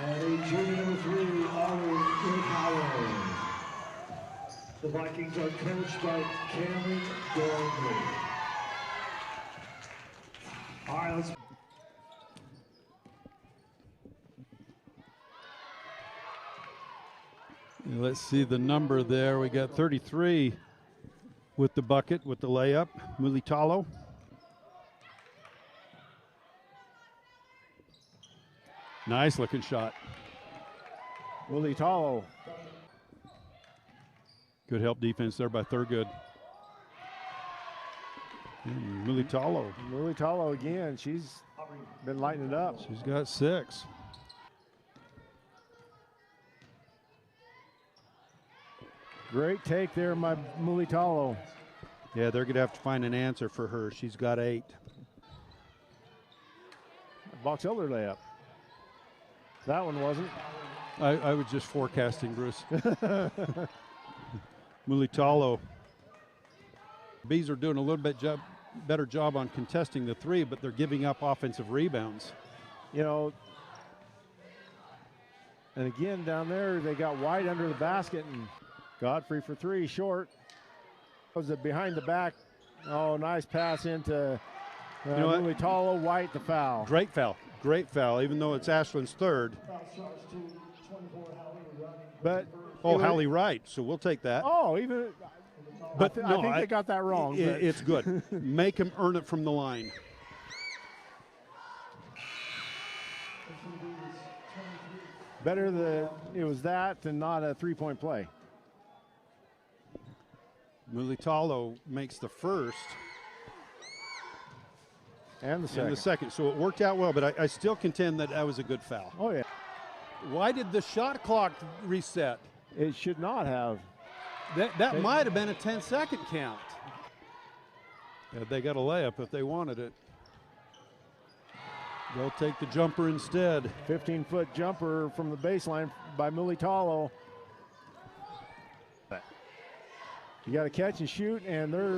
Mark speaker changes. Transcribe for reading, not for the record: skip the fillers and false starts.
Speaker 1: And a junior number 3, Oliver. The Vikings are coached by Cameron Dornley. All right,
Speaker 2: let's see the number there. We got 33 with the bucket, with the layup, Mulitalo. Nice looking shot.
Speaker 3: Mulitalo.
Speaker 2: Good help defense there by Thurgood. Mulitalo.
Speaker 3: Mulitalo again. She's been lighting it up.
Speaker 2: She's got 6.
Speaker 3: Great take there, my Mulitalo.
Speaker 2: Yeah, they're going to have to find an answer for her. She's got 8.
Speaker 3: Box elder layup. That one wasn't.
Speaker 2: I was just forecasting, Bruce. Mulitalo. Bees are doing a little bit better job on contesting the 3, but they're giving up offensive rebounds.
Speaker 3: You know, and again down there, they got White under the basket, and Godfrey for 3, short. Was it behind the back? Oh, nice pass into Mulitalo. White, the foul.
Speaker 2: Great foul, even though it's Ashland's 3rd.
Speaker 3: But
Speaker 2: Hallie Wright, so we'll take that.
Speaker 3: Oh, even. But I think they got that wrong.
Speaker 2: It's good. Make him earn it from the line.
Speaker 3: Better it was that than not a 3-point play.
Speaker 2: Mulitalo makes the first.
Speaker 3: And the second.
Speaker 2: And the second. So it worked out well, but I still contend that was a good foul.
Speaker 3: Oh, yeah.
Speaker 2: Why did the shot clock reset?
Speaker 3: It should not have.
Speaker 2: That might have been a 10-second count. Yeah, they got a layup if they wanted it. They'll take the jumper instead.
Speaker 3: 15-foot jumper from the baseline by Mulitalo. You got to catch and shoot, and they're